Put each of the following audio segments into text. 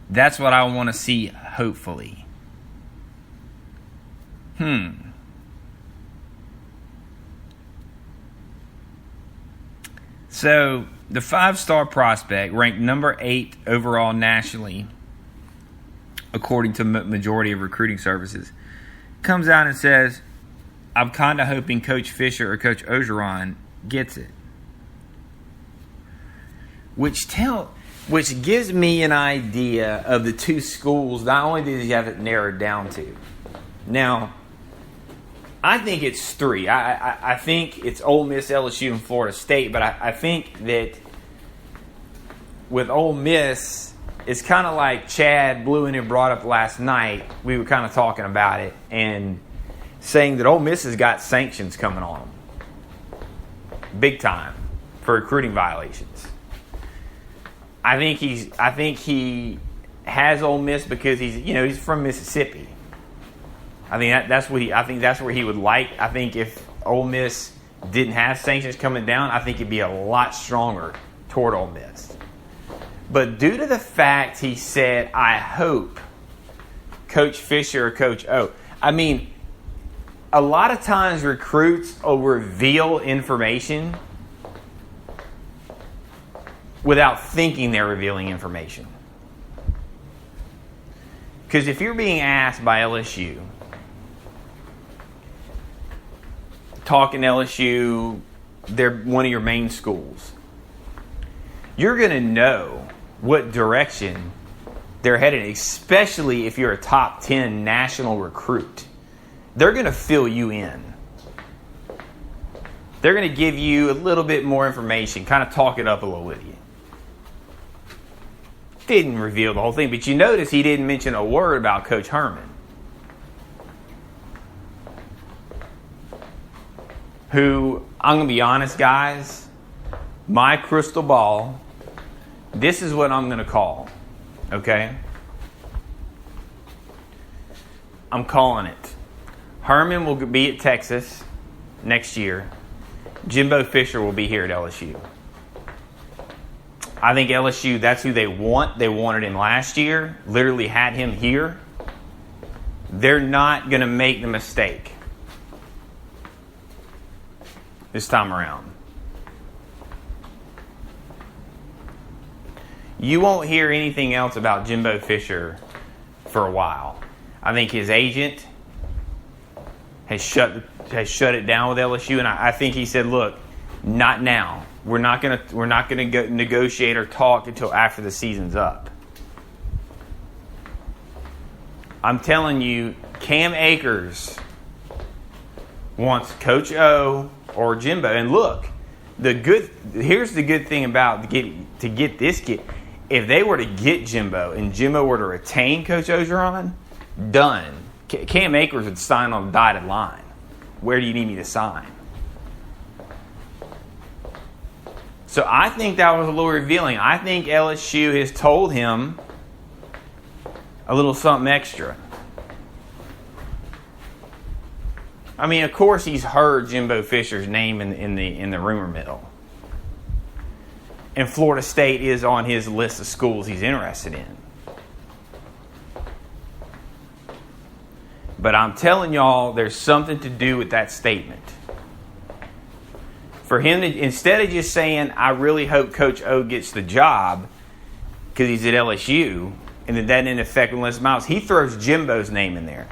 That's what I want to see, hopefully. So, the 5-star prospect, ranked number 8 overall nationally, according to majority of recruiting services, comes out and says, I'm kind of hoping Coach Fisher or Coach Orgeron gets it. Which gives me an idea of the two schools. Not only does he have it narrowed down to. Now, I think it's 3. I think it's Ole Miss, LSU, and Florida State. But I think that with Ole Miss, it's kind of like Chad Bluin had brought up last night. We were kind of talking about it and saying that Ole Miss has got sanctions coming on them. Big time for recruiting violations. I think he has Ole Miss because he's from Mississippi. I think that's where he would like. I think if Ole Miss didn't have sanctions coming down, I think he'd be a lot stronger toward Ole Miss. But due to the fact he said, I hope Coach Fisher or Coach O. I mean, a lot of times recruits will reveal information without thinking they're revealing information. Because if you're being asked by LSU, talking LSU, they're one of your main schools, you're going to know what direction they're headed, especially if you're a top 10 national recruit. They're going to fill you in. They're going to give you a little bit more information, kind of talk it up a little with you. Didn't reveal the whole thing, but you notice he didn't mention a word about Coach Herman, who, I'm going to be honest, guys, my crystal ball, this is what I'm going to call, okay? I'm calling it. Herman will be at Texas next year. Jimbo Fisher will be here at LSU. I think LSU, that's who they want. They wanted him last year, literally had him here. They're not going to make the mistake this time around. You won't hear anything else about Jimbo Fisher for a while. I think his agent has shut it down with LSU, and I think he said, "Look, not now. We're not gonna go negotiate or talk until after the season's up." I'm telling you, Cam Akers wants Coach O or Jimbo. And look, here's the good thing about to get this kid. If they were to get Jimbo and Jimbo were to retain Coach Orgeron, done. Cam Akers would sign on the dotted line. Where do you need me to sign? So I think that was a little revealing. I think LSU has told him a little something extra. I mean, of course, he's heard Jimbo Fisher's name in the rumor mill, and Florida State is on his list of schools he's interested in. But I'm telling y'all, there's something to do with that statement. For him to, instead of just saying, I really hope Coach O gets the job because he's at LSU, and that didn't affect Les Miles, he throws Jimbo's name in there.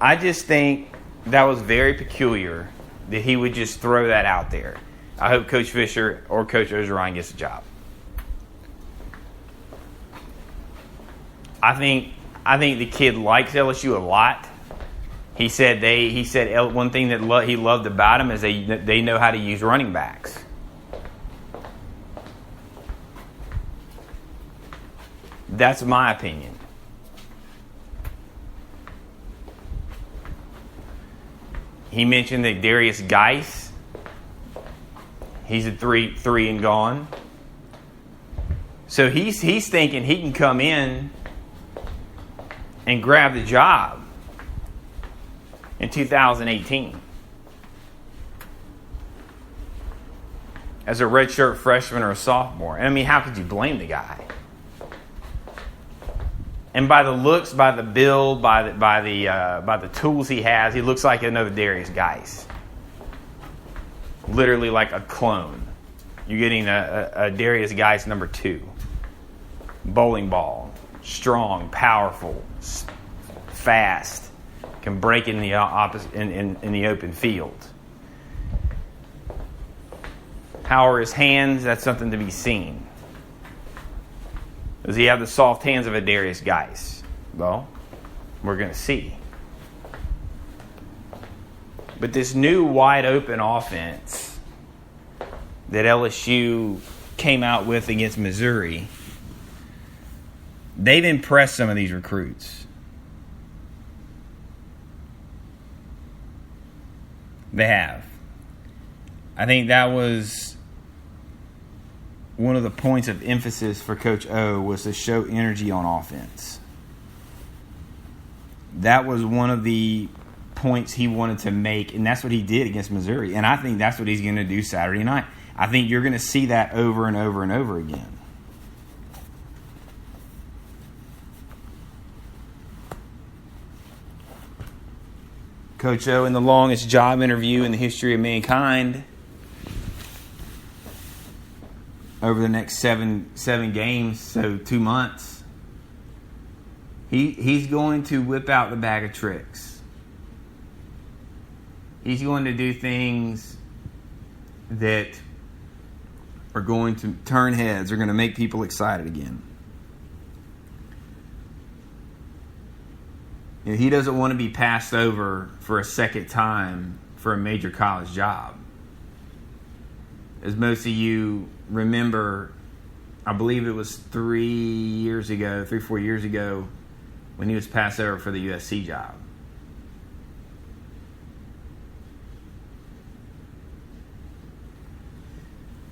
I just think that was very peculiar that he would just throw that out there. I hope Coach Fisher or Coach Orgeron gets a job. I think the kid likes LSU a lot. He said one thing that he loved about him is they know how to use running backs. That's my opinion. He mentioned that Darius Geis, he's a three and gone. So he's thinking he can come in and grab the job in 2018. as a redshirt freshman or a sophomore. And I mean, how could you blame the guy? And by the looks, by the build, by the tools he has, he looks like another Darius Geis. Literally like a clone. You're getting a Darius Geis number 2. Bowling ball, strong, powerful, fast, can break in the in the open field. How are his hands? That's something to be seen. Does he have the soft hands of a Darius Geis? Well, we're going to see. But this new wide open offense that LSU came out with against Missouri, they've impressed some of these recruits. They have. I think that was one of the points of emphasis for Coach O, was to show energy on offense. That was one of the points he wanted to make, and that's what he did against Missouri. And I think that's what he's going to do Saturday night. I think you're going to see that over and over and over again. Coach O, in the longest job interview in the history of mankind, over the next seven games, so 2 months, he's going to whip out the bag of tricks. He's going to do things that are going to turn heads, are going to make people excited again. You know, he doesn't want to be passed over for a second time for a major college job. As most of you remember, I believe it was 4 years ago, when he was passed over for the USC job.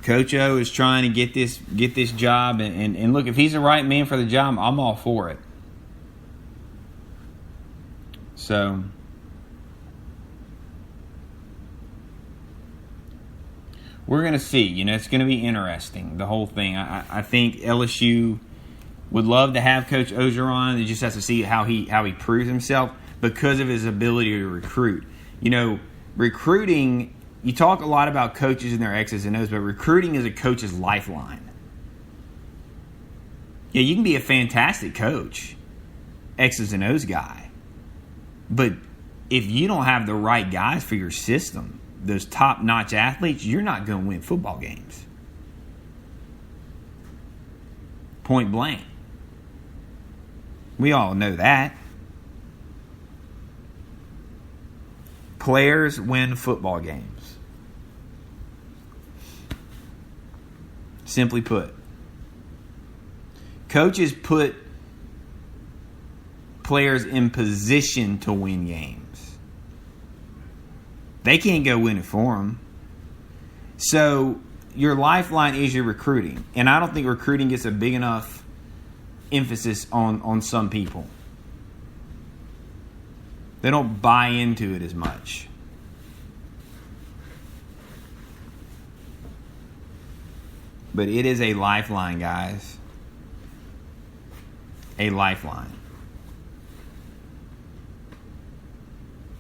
Coach O is trying to get this job, and look, if he's the right man for the job, I'm all for it. So, we're going to see. You know, it's going to be interesting, the whole thing. I think LSU would love to have Coach Orgeron. It just has to see how he proves himself because of his ability to recruit. You know, recruiting, you talk a lot about coaches and their X's and O's, but recruiting is a coach's lifeline. Yeah, you can be a fantastic coach, X's and O's guy. But if you don't have the right guys for your system, those top-notch athletes, you're not going to win football games. Point blank. We all know that. Players win football games. Simply put. Coaches put players in position to win games. They can't go win it for them. So your lifeline is your recruiting. And I don't think recruiting gets a big enough emphasis on some people. They don't buy into it as much. But it is a lifeline, guys. A lifeline.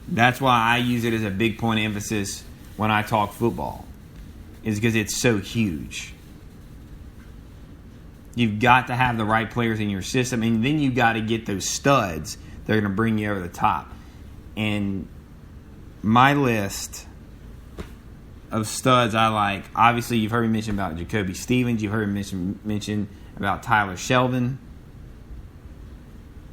That's why I use it as a big point of emphasis when I talk football. Is because it's so huge. You've got to have the right players in your system, and then you've got to get those studs that are going to bring you over the top. And my list of studs I like, obviously you've heard me mention about Jacoby Stevens. You've heard me mention about Tyler Sheldon.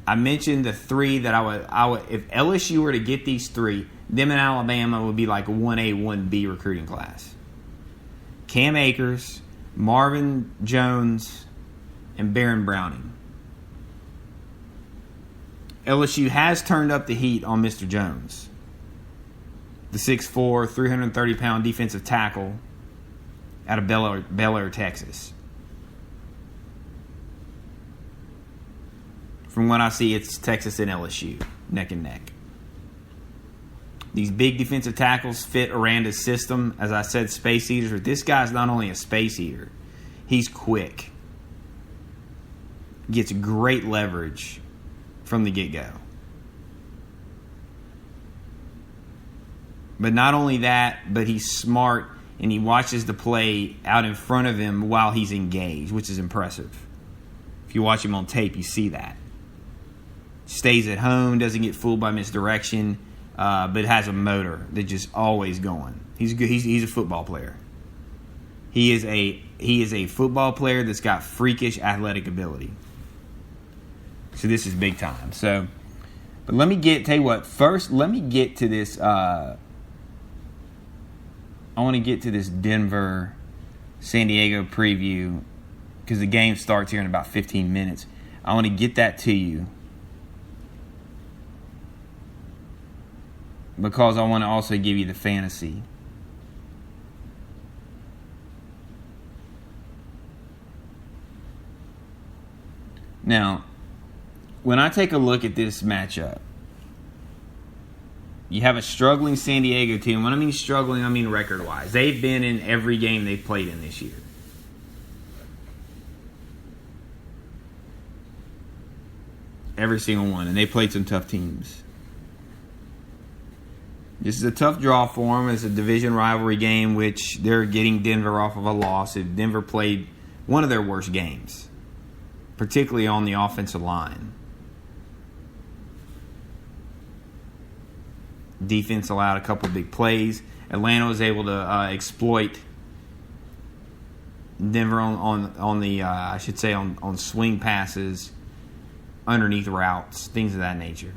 I mentioned the three that I would if LSU were to get these three, them in Alabama would be like a 1A, 1B recruiting class. Cam Akers, Marvin Jones, and Baron Browning. LSU has turned up the heat on Mr. Jones. The 6'4", 330-pound defensive tackle out of Bel Air, Texas. From what I see, it's Texas and LSU, neck and neck. These big defensive tackles fit Aranda's system. As I said, space eaters. But this guy's not only a space eater, he's quick. Gets great leverage from the get-go. But not only that, but he's smart and he watches the play out in front of him while he's engaged, which is impressive. If you watch him on tape, you see that. Stays at home, doesn't get fooled by misdirection, but has a motor that's just always going. He's good. He's a football player. He is a football player that's got freakish athletic ability. So this is big time. So, but let me tell you what. First, let me get to this. I want to get to this Denver San Diego preview because the game starts here in about 15 minutes. I want to get that to you because I want to also give you the fantasy. Now, when I take a look at this matchup, you have a struggling San Diego team. When I mean struggling, I mean record-wise. They've been in every game they've played in this year. Every single one. And they played some tough teams. This is a tough draw for them. It's a division rivalry game, which they're getting Denver off of a loss. Denver played one of their worst games, particularly on the offensive line. Defense allowed a couple of big plays. Atlanta was able to exploit Denver on the I should say on swing passes, underneath routes, things of that nature.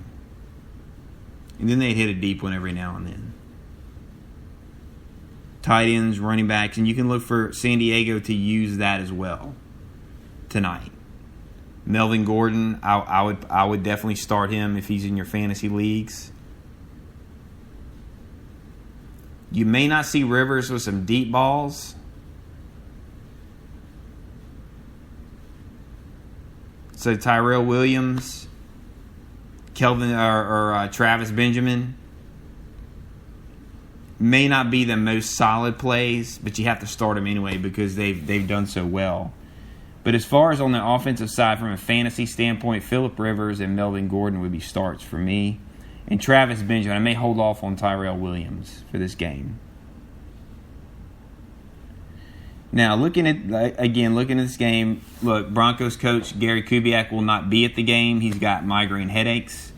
And then they'd hit a deep one every now and then. Tight ends, running backs, and you can look for San Diego to use that as well tonight. Melvin Gordon, I would definitely start him if he's in your fantasy leagues. You may not see Rivers with some deep balls. So Tyrell Williams, Kelvin or Travis Benjamin may not be the most solid plays, but you have to start them anyway because they've done so well. But as far as on the offensive side, from a fantasy standpoint, Phillip Rivers and Melvin Gordon would be starts for me. And Travis Benjamin, I may hold off on Tyrell Williams for this game. Now, looking at this game, look, Broncos coach Gary Kubiak will not be at the game. He's got migraine headaches.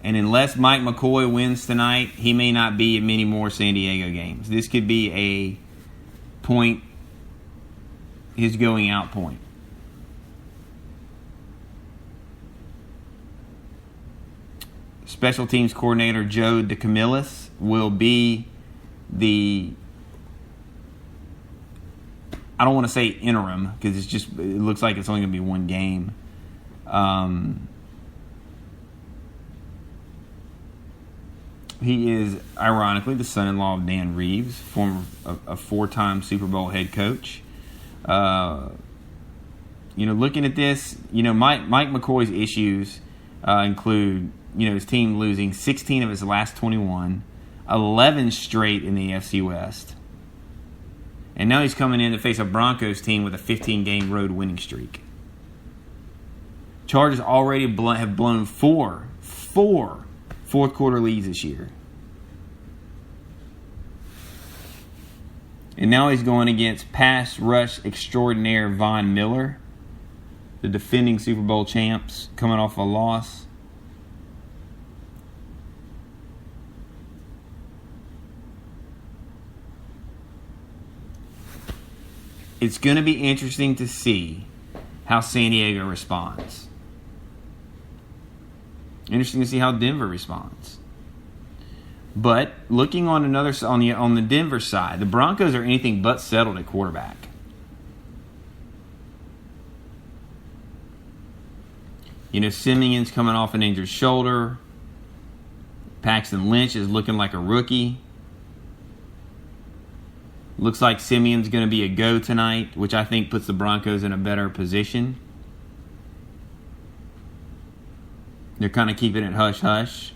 And unless Mike McCoy wins tonight, he may not be at many more San Diego games. This could be a point, his going out point. Special teams coordinator Joe DeCamillis will be I don't want to say interim because it looks like it's only going to be one game. He is ironically the son-in-law of Dan Reeves, a four-time Super Bowl head coach. Looking at this, Mike McCoy's issues include his team losing 16 of his last 21, 11 straight in the AFC West. And now he's coming in to face a Broncos team with a 15-game road winning streak. Chargers already have blown four fourth-quarter leads this year. And now he's going against pass rush extraordinaire Von Miller, the defending Super Bowl champs, coming off a loss. It's going to be interesting to see how San Diego responds. Interesting to see how Denver responds. But looking on the Denver side, the Broncos are anything but settled at quarterback. Simeon's coming off an injured shoulder. Paxton Lynch is looking like a rookie. Looks like Simeon's going to be a go tonight, which I think puts the Broncos in a better position. They're kind of keeping it hush-hush.